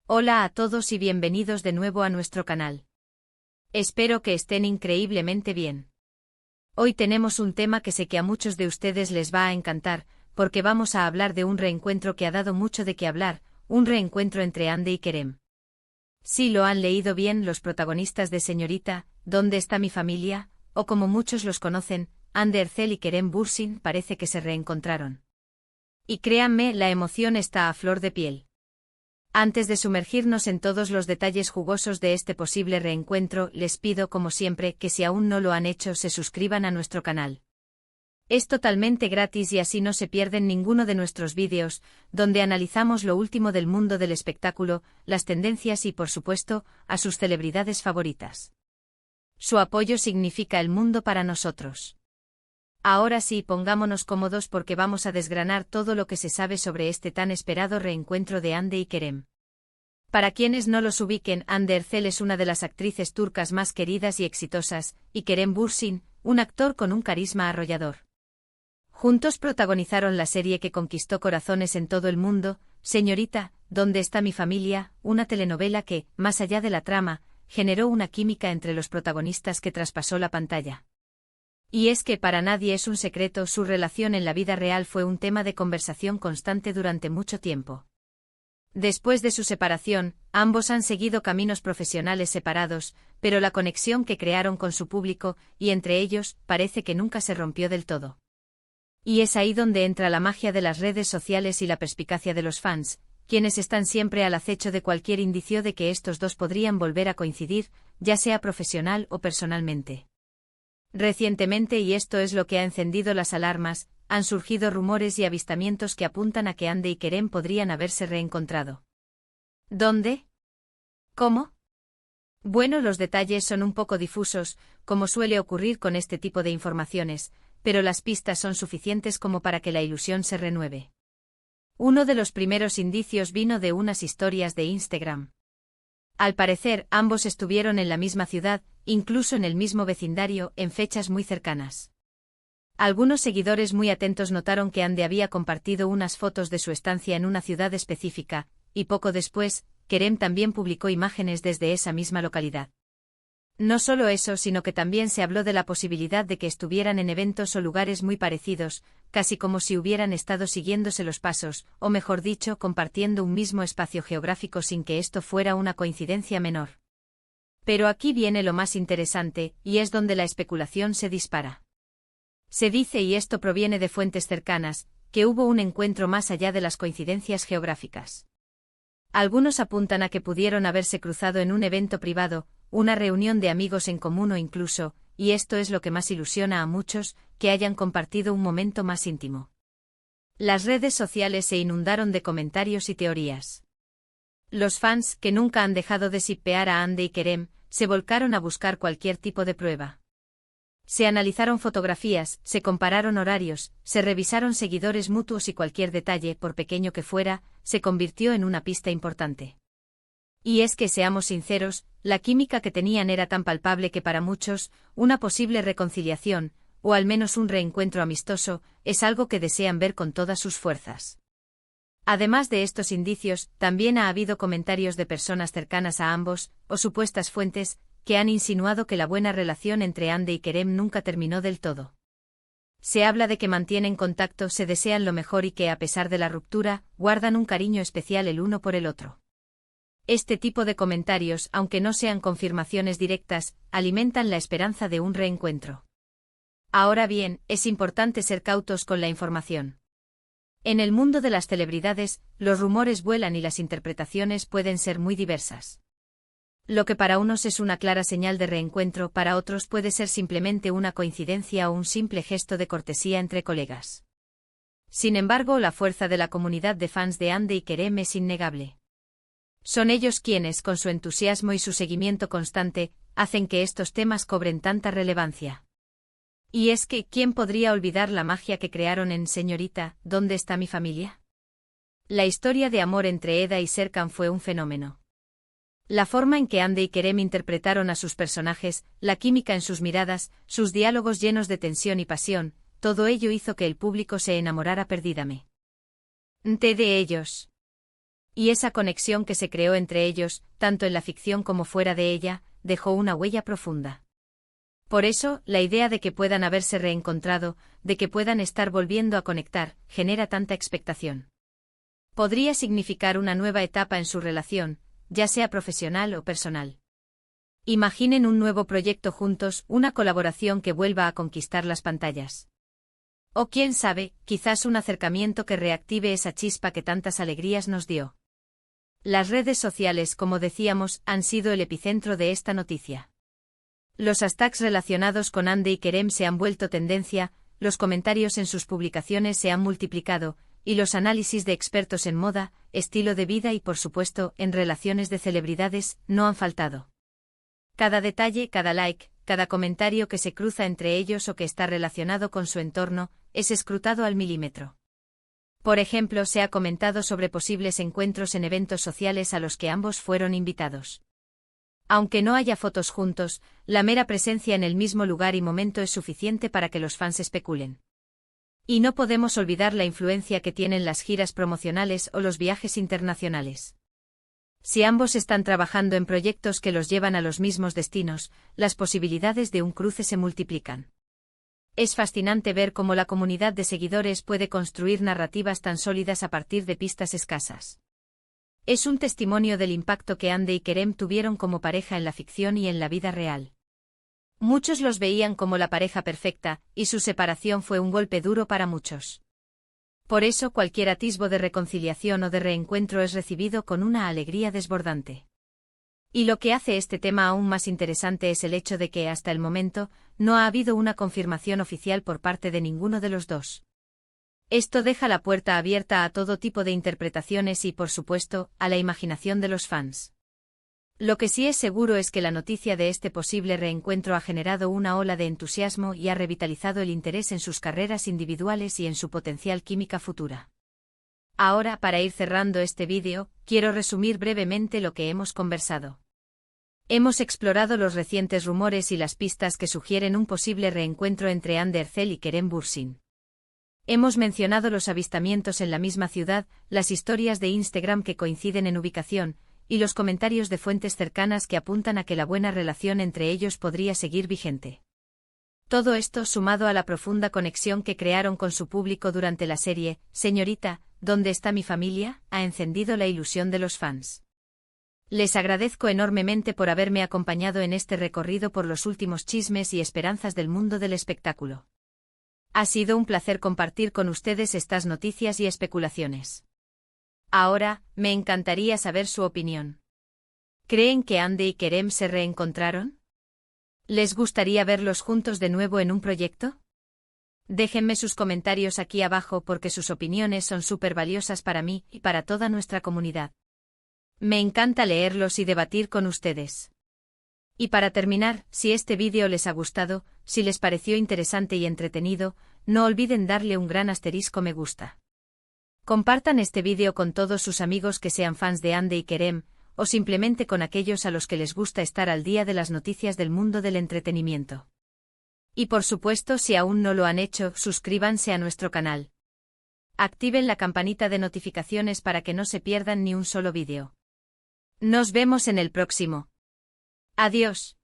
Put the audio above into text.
Hola a todos y bienvenidos de nuevo a nuestro canal. Espero que estén increíblemente bien. Hoy tenemos un tema que sé que a muchos de ustedes les va a encantar, porque vamos a hablar de un reencuentro que ha dado mucho de qué hablar, un reencuentro entre Hande y Kerem. Sí, lo han leído bien los protagonistas de Señorita, ¿Dónde está mi familia? O como muchos los conocen, Hande Erçel y Kerem Bürsin parece que se reencontraron. Y créanme, la emoción está a flor de piel. Antes de sumergirnos en todos los detalles jugosos de este posible reencuentro, les pido como siempre que si aún no lo han hecho se suscriban a nuestro canal. Es totalmente gratis y así no se pierden ninguno de nuestros vídeos, donde analizamos lo último del mundo del espectáculo, las tendencias y por supuesto, a sus celebridades favoritas. Su apoyo significa el mundo para nosotros. Ahora sí, pongámonos cómodos porque vamos a desgranar todo lo que se sabe sobre este tan esperado reencuentro de Hande y Kerem. Para quienes no los ubiquen, Hande Erçel es una de las actrices turcas más queridas y exitosas, y Kerem Bürsin, un actor con un carisma arrollador. Juntos protagonizaron la serie que conquistó corazones en todo el mundo, Señorita, ¿Dónde está mi familia?, una telenovela que, más allá de la trama, generó una química entre los protagonistas que traspasó la pantalla. Y es que para nadie es un secreto, su relación en la vida real fue un tema de conversación constante durante mucho tiempo. Después de su separación, ambos han seguido caminos profesionales separados, pero la conexión que crearon con su público, y entre ellos, parece que nunca se rompió del todo. Y es ahí donde entra la magia de las redes sociales y la perspicacia de los fans, quienes están siempre al acecho de cualquier indicio de que estos dos podrían volver a coincidir, ya sea profesional o personalmente. Recientemente, y esto es lo que ha encendido las alarmas, han surgido rumores y avistamientos que apuntan a que Hande y Kerem podrían haberse reencontrado. ¿Dónde? ¿Cómo? Bueno, los detalles son un poco difusos, como suele ocurrir con este tipo de informaciones, pero las pistas son suficientes como para que la ilusión se renueve. Uno de los primeros indicios vino de unas historias de Instagram. Al parecer, ambos estuvieron en la misma ciudad, incluso en el mismo vecindario, en fechas muy cercanas. Algunos seguidores muy atentos notaron que Hande había compartido unas fotos de su estancia en una ciudad específica, y poco después, Kerem también publicó imágenes desde esa misma localidad. No solo eso, sino que también se habló de la posibilidad de que estuvieran en eventos o lugares muy parecidos, casi como si hubieran estado siguiéndose los pasos, o mejor dicho, compartiendo un mismo espacio geográfico sin que esto fuera una coincidencia menor. Pero aquí viene lo más interesante, y es donde la especulación se dispara. Se dice, y esto proviene de fuentes cercanas, que hubo un encuentro más allá de las coincidencias geográficas. Algunos apuntan a que pudieron haberse cruzado en un evento privado, una reunión de amigos en común o incluso, y esto es lo que más ilusiona a muchos, que hayan compartido un momento más íntimo. Las redes sociales se inundaron de comentarios y teorías. Los fans, que nunca han dejado de shippear a Hande y Kerem, se volcaron a buscar cualquier tipo de prueba. Se analizaron fotografías, se compararon horarios, se revisaron seguidores mutuos y cualquier detalle, por pequeño que fuera, se convirtió en una pista importante. Y es que, seamos sinceros, la química que tenían era tan palpable que para muchos, una posible reconciliación, o al menos un reencuentro amistoso, es algo que desean ver con todas sus fuerzas. Además de estos indicios, también ha habido comentarios de personas cercanas a ambos, o supuestas fuentes, que han insinuado que la buena relación entre Hande y Kerem nunca terminó del todo. Se habla de que mantienen contacto, se desean lo mejor y que, a pesar de la ruptura, guardan un cariño especial el uno por el otro. Este tipo de comentarios, aunque no sean confirmaciones directas, alimentan la esperanza de un reencuentro. Ahora bien, es importante ser cautos con la información. En el mundo de las celebridades, los rumores vuelan y las interpretaciones pueden ser muy diversas. Lo que para unos es una clara señal de reencuentro, para otros puede ser simplemente una coincidencia o un simple gesto de cortesía entre colegas. Sin embargo, la fuerza de la comunidad de fans de Hande y Kerem es innegable. Son ellos quienes, con su entusiasmo y su seguimiento constante, hacen que estos temas cobren tanta relevancia. Y es que, ¿quién podría olvidar la magia que crearon en Señorita, ¿Dónde está mi familia? La historia de amor entre Eda y Serkan fue un fenómeno. La forma en que Hande y Kerem interpretaron a sus personajes, la química en sus miradas, sus diálogos llenos de tensión y pasión, todo ello hizo que el público se enamorara perdidamente de ellos. Y esa conexión que se creó entre ellos, tanto en la ficción como fuera de ella, dejó una huella profunda. Por eso, la idea de que puedan haberse reencontrado, de que puedan estar volviendo a conectar, genera tanta expectación. Podría significar una nueva etapa en su relación, ya sea profesional o personal. Imaginen un nuevo proyecto juntos, una colaboración que vuelva a conquistar las pantallas. O quién sabe, quizás un acercamiento que reactive esa chispa que tantas alegrías nos dio. Las redes sociales, como decíamos, han sido el epicentro de esta noticia. Los hashtags relacionados con Hande y Kerem se han vuelto tendencia, los comentarios en sus publicaciones se han multiplicado, y los análisis de expertos en moda, estilo de vida y por supuesto, en relaciones de celebridades, no han faltado. Cada detalle, cada like, cada comentario que se cruza entre ellos o que está relacionado con su entorno, es escrutado al milímetro. Por ejemplo, se ha comentado sobre posibles encuentros en eventos sociales a los que ambos fueron invitados. Aunque no haya fotos juntos, la mera presencia en el mismo lugar y momento es suficiente para que los fans especulen. Y no podemos olvidar la influencia que tienen las giras promocionales o los viajes internacionales. Si ambos están trabajando en proyectos que los llevan a los mismos destinos, las posibilidades de un cruce se multiplican. Es fascinante ver cómo la comunidad de seguidores puede construir narrativas tan sólidas a partir de pistas escasas. Es un testimonio del impacto que Hande y Kerem tuvieron como pareja en la ficción y en la vida real. Muchos los veían como la pareja perfecta, y su separación fue un golpe duro para muchos. Por eso cualquier atisbo de reconciliación o de reencuentro es recibido con una alegría desbordante. Y lo que hace este tema aún más interesante es el hecho de que, hasta el momento, no ha habido una confirmación oficial por parte de ninguno de los dos. Esto deja la puerta abierta a todo tipo de interpretaciones y, por supuesto, a la imaginación de los fans. Lo que sí es seguro es que la noticia de este posible reencuentro ha generado una ola de entusiasmo y ha revitalizado el interés en sus carreras individuales y en su potencial química futura. Ahora, para ir cerrando este vídeo, quiero resumir brevemente lo que hemos conversado. Hemos explorado los recientes rumores y las pistas que sugieren un posible reencuentro entre Hande Erçel y Kerem Bürsin. Hemos mencionado los avistamientos en la misma ciudad, las historias de Instagram que coinciden en ubicación, y los comentarios de fuentes cercanas que apuntan a que la buena relación entre ellos podría seguir vigente. Todo esto, sumado a la profunda conexión que crearon con su público durante la serie, Señorita, ¿dónde está mi familia?, ha encendido la ilusión de los fans. Les agradezco enormemente por haberme acompañado en este recorrido por los últimos chismes y esperanzas del mundo del espectáculo. Ha sido un placer compartir con ustedes estas noticias y especulaciones. Ahora, me encantaría saber su opinión. ¿Creen que Hande y Kerem se reencontraron? ¿Les gustaría verlos juntos de nuevo en un proyecto? Déjenme sus comentarios aquí abajo porque sus opiniones son súper valiosas para mí y para toda nuestra comunidad. Me encanta leerlos y debatir con ustedes. Y para terminar, si este vídeo les ha gustado, si les pareció interesante y entretenido, no olviden darle un gran asterisco me gusta. Compartan este vídeo con todos sus amigos que sean fans de Hande y Kerem, o simplemente con aquellos a los que les gusta estar al día de las noticias del mundo del entretenimiento. Y por supuesto, si aún no lo han hecho, suscríbanse a nuestro canal. Activen la campanita de notificaciones para que no se pierdan ni un solo vídeo. Nos vemos en el próximo. Adiós.